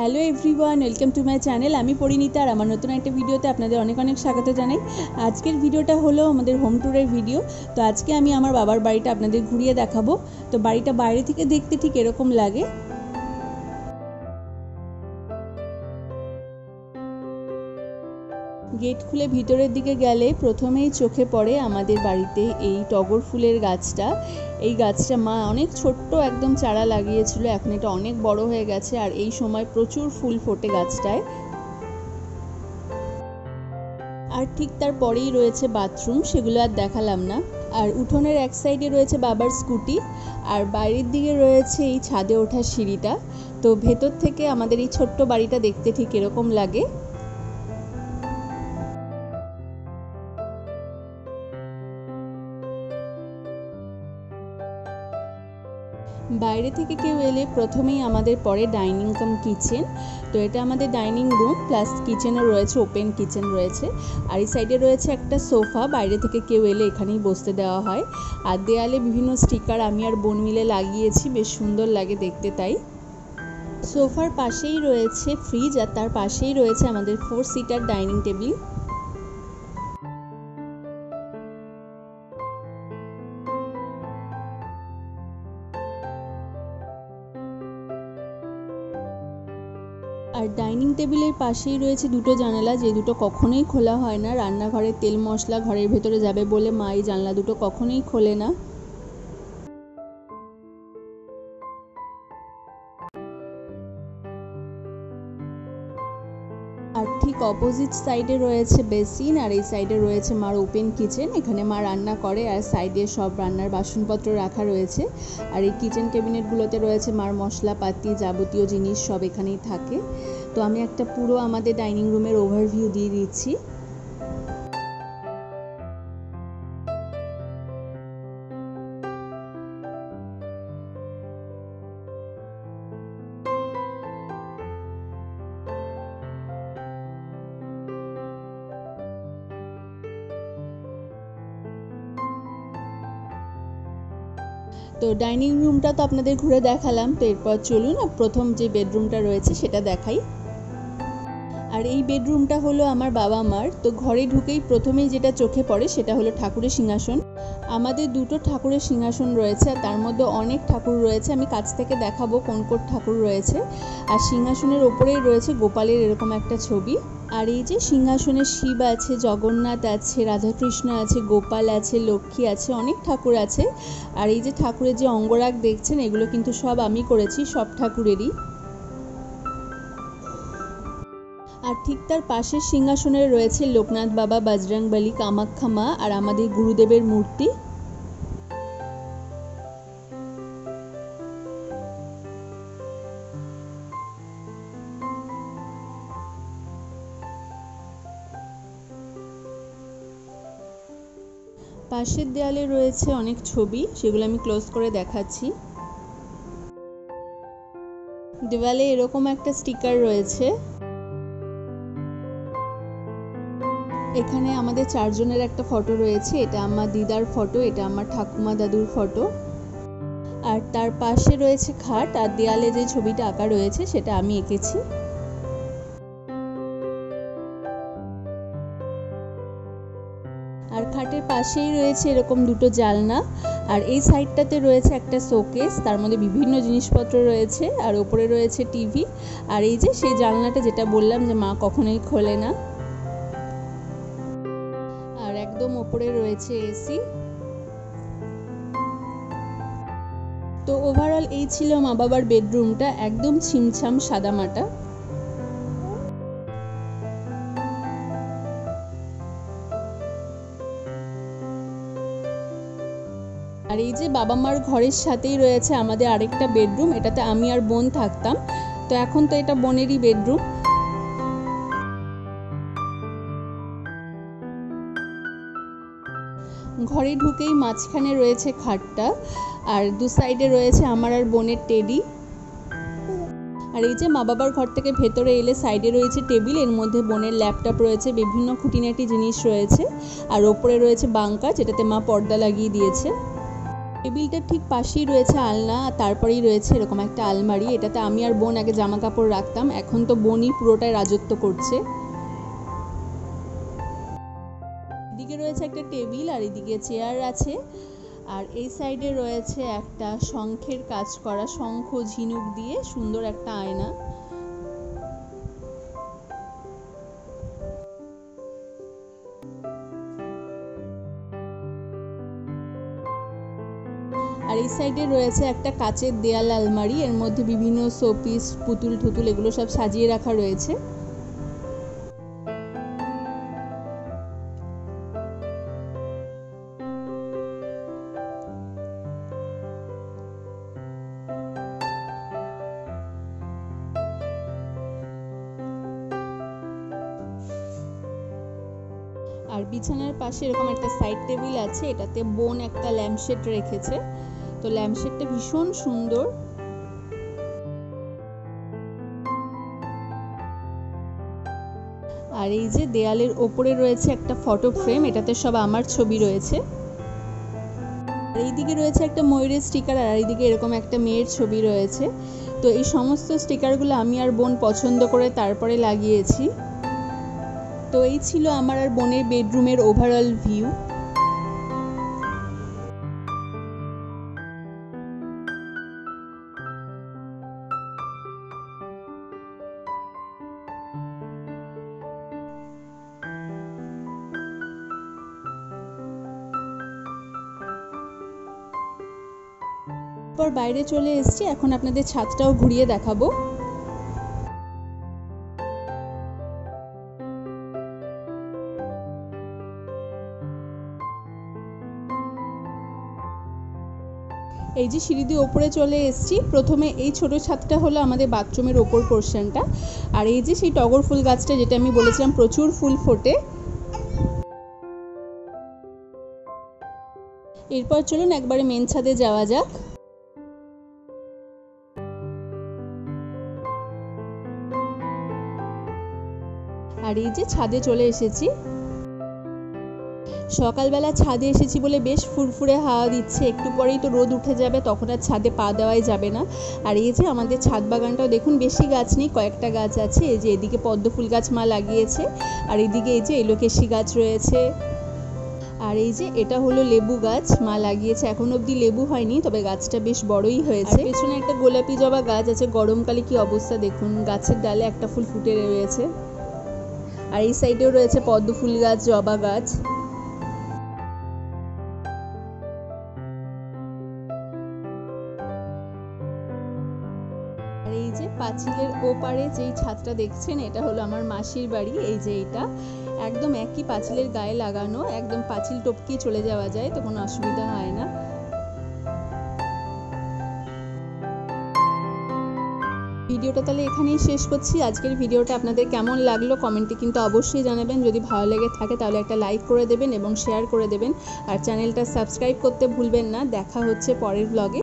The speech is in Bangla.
Hello everyone, welcome to my channel. আমি পরিণীতা আর আমার নতুন একটা ভিডিওতে আপনাদের অনেক অনেক স্বাগত জানাই। আজকের ভিডিওটা হলো আমাদের হোম ট্যুরের ভিডিও। তো আজকে আমি আমার বাবার বাড়িটা আপনাদের ঘুরিয়ে দেখাবো। তো বাড়িটা বাইরে থেকে দেখতে ঠিক এরকম লাগে। গেট খুলে ভিতরের দিকে গেলে প্রথমেই চোখে পড়ে আমাদের বাড়িতে এই টগর ফুলের গাছটা। এই গাছটা মা অনেক ছোট্ট একদম চারা লাগিয়েছিল, এখন এটা অনেক বড় হয়ে গেছে আর এই সময় প্রচুর ফুল ফোটে গাছটায়। আর ঠিক তারপরেই রয়েছে বাথরুম, সেগুলো আর দেখালাম না। আর উঠোনের এক সাইডে রয়েছে বাবার স্কুটি আর বাইরের দিকে রয়েছে এই ছাদে ওঠার সিঁড়িটা। তো ভেতর থেকে আমাদের এই ছোট্ট বাড়িটা দেখতে ঠিক এরকম লাগে। বাইরে থেকে কেউ এলে প্রথমেই আমাদের পড়ে ডাইনিং কাম কিচেন। তো এটা আমাদের ডাইনিং রুম প্লাস কিচেনও রয়েছে, ওপেন কিচেন রয়েছে। আর এই সাইডে রয়েছে একটা সোফা, বাইরে থেকে কেউ এলে এখানেই বসতে দেওয়া হয়। আর দেয়ালে বিভিন্ন স্টিকার আমি আর বোন মিলে লাগিয়েছি, বেশ সুন্দর লাগে দেখতে। তাই সোফার পাশেই রয়েছে ফ্রিজ আর তার পাশেই রয়েছে আমাদের 4 সিটার ডাইনিং টেবিল। আর ডাইনিং টেবিলের পাশেই রয়েছে দুটো জানালা, যে দুটো কখনোই খোলা হয় না। রান্নাঘরের তেল মশলা ঘরের ভেতরে যাবে বলে মা এই জানলা দুটো কখনোই খোলে না। আর ঠিক অপোজিট সাইডে রয়েছে বেসিন আর এই সাইডে রয়েছে মার ওপেন কিচেন। এখানে মা রান্না করে আর সাইডে সব রান্নার বাসনপত্র রাখা রয়েছে। আর এই কিচেন ক্যাবিনেটগুলোতে রয়েছে মার মশলাপাতি যাবতীয় জিনিস, সব এখানেই থাকে। তো আমি একটা পুরো আমাদের ডাইনিং রুমের ওভারভিউ দিয়ে দিচ্ছি। তো ডাইনিং রুমটা তো আপনাদের ঘুরে দেখালাম। তো এরপর চলুন প্রথম যে বেডরুমটা রয়েছে সেটা দেখাই। আর এই বেডরুমটা হলো আমার বাবা মার। তো ঘরে ঢুকেই প্রথমেই যেটা চোখে পড়ে সেটা হলো ঠাকুরের সিংহাসন। আমাদের দুটো ঠাকুরের সিংহাসন রয়েছে আর তার মধ্যে অনেক ঠাকুর রয়েছে, আমি কাছ থেকে দেখাবো কোন কোন ঠাকুর রয়েছে। আর সিংহাসনের ওপরেই রয়েছে গোপালের এরকম একটা ছবি। আর এই যে সিংহাসনে শিব আছে, জগন্নাথ আছে, রাধাকৃষ্ণ আছে, গোপাল আছে, লক্ষ্মী আছে, অনেক ঠাকুর আছে। আর এই যে ঠাকুরের যে অঙ্গরাগ দেখছেন এগুলো কিন্তু সব আমি করেছি, সব ঠাকুরেরই। আর ঠিক তার পাশের সিংহাসনে রয়েছে লোকনাথ বাবা, বজরংবলী, কামাখ্যা মা আর আমাদের গুরুদেবের মূর্তি। পাশের দেয়ালে রয়েছে অনেক ছবি, সেগুলো আমি ক্লোজ করে দেখাচ্ছি। দেওয়ালে এরকম একটা স্টিকার রয়েছে। এখানে আমাদের চারজনের একটা ফটো রয়েছে, এটা আমার দিদার ফটো, এটা আমার ঠাকুমা দাদুর ফটো। আর তার পাশে রয়েছে খাট আর দেয়ালে যে ছবিটা আঁকা রয়েছে সেটা আমি এঁকেছি। আর খাটের পাশেই রয়েছে এরকম দুটো জানলা। আর এই সাইডটাতে রয়েছে একটা শোকেস, তার মধ্যে বিভিন্ন জিনিসপত্র রয়েছে আর ওপরে রয়েছে টিভি। আর এই যে সেই জানলাটা যেটা বললাম যে মা কখনোই খোলে না। আর একদম ওপরে রয়েছে এসি। তো ওভারঅল এই ছিল মা বাবার বেডরুমটা, একদম ছিমছাম সাদামাটা। আর এই যে বাবা মার ঘরের সাথেই রয়েছে আমাদের আরেকটা বেডরুম, এটাতে আমি আর বোন থাকতাম। তো এখন তো এটা বোনেরই বেডরুম। ঘরে ঢুকেই মাঝখানে রয়েছে খাটটা আর দু সাইডে রয়েছে আমার আর বোনের টেডি। আর এই যে মা বাবার ঘর থেকে ভেতরে এলে সাইডে রয়েছে টেবিল, এর মধ্যে বোনের ল্যাপটপ রয়েছে, বিভিন্ন খুঁটিনাটি জিনিস রয়েছে। আর ওপরে রয়েছে বাঙ্কার, যেটাতে মা পর্দা লাগিয়ে দিয়েছে। টেবিলটার ঠিক পাশেই রয়েছে আলনা, আর তারপরেই রয়েছে এরকম একটা আলমারি। এটাতে আমি আর বোন আগে জামা কাপড় রাখতাম, এখন তো বোনই পুরোটাই রাজত্ব করছে। এদিকে রয়েছে একটা টেবিল আর এদিকে চেয়ার আছে, আর এই সাইডে রয়েছে একটা শঙ্খের কাজ করা, শঙ্খ ঝিনুক দিয়ে সুন্দর একটা আয়না। আর এই সাইডে রয়েছে একটা কাচের দেয়াল আলমারি, এর মধ্যে বিভিন্ন শোপিস, পুতুল টুতুল এগুলো সব সাজিয়ে রাখা রয়েছে। আর বিছানার পাশে এরকম একটা সাইড টেবিল আছে, এটাতে বোন একটা ল্যাম্পশেড রেখেছে। তো ল্যাম্পশেডটা ভীষণ সুন্দর। আর এই যে দেয়ালের ওপরে রয়েছে একটা ফটো ফ্রেম, এটাতে সব আমার ছবি রয়েছে। আর এইদিকে রয়েছে একটা ময়ূরের স্টিকার, আর এইদিকে এরকম একটা মেয়ের ছবি রয়েছে। তো এই সমস্ত স্টিকারগুলো আমি আর বোন পছন্দ করে তারপরে লাগিয়েছি। তো এই ছিল আমার আর বোনের বেডরুমের ওভারঅল ভিউ। পর বাইরে চলে এসেছি, এখন আপনাদের ছাদটাও ঘুরিয়ে দেখাবো। এই যে সিঁড়ি দিয়ে ওপরে চলে এসেছি, প্রথমে এই ছোট ছাদটা হলো আমাদের বাথরুমের ওপর পোর্শনটা। আর এই যে সেই টগর ফুল গাছটা, যেটা আমি বলেছিলাম প্রচুর ফুল ফোটে। এরপর চলুন একবারে মেন ছাদে যাওয়া যাক। আর এই যে ছাদে চলে এসেছি। সকালবেলা ছাদে এসেছি বলে বেশ ফুরফুরে হাওয়া দিচ্ছে, একটু পরেই তো রোদ উঠে যাবে, তখন আর ছাদে পা দেওয়াই যাবে না। আর এই যে আমাদের ছাদ বাগানটাও দেখুন, বেশি গাছ নেই, কয়েকটা গাছ আছে। এই যে এদিকে পদ্ম ফুল গাছ মা লাগিয়েছে, আর এদিকে এই যে এলোকেশি গাছ রয়েছে। আর এই যে এটা হলো লেবু গাছ, মা লাগিয়েছে, এখন অবধি লেবু হয়নি, তবে গাছটা বেশ বড়ই হয়েছে। পেছনে একটা গোলাপি জবা গাছ আছে, গরমকালে কি অবস্থা দেখুন, গাছের ডালে একটা ফুল ফুটে রয়েছে। আর এই সাইডেও রয়েছে পদ্ম ফুল গাছ, জবা গাছ। আর এই যে পাঁচিলের ওপারে যেই ছাদটা দেখছেন, এটা হলো আমার মাসির বাড়ি। এই যে এটা একদম একই পাঁচিলের গায়ে লাগানো, একদম পাঁচিল টপকিয়ে চলে যাওয়া যায়, তো কোনো অসুবিধা হয় না। ভিডিওটা তাহলে এখানেই শেষ করছি। আজকের ভিডিওটা আপনাদের কেমন লাগলো কমেন্টে কিন্তু অবশ্যই জানাবেন। যদি ভালো লেগে থাকে তাহলে একটা লাইক করে দেবেন এবং শেয়ার করে দেবেন, আর চ্যানেলটা সাবস্ক্রাইব করতে ভুলবেন না। দেখা হচ্ছে পরের ব্লগে।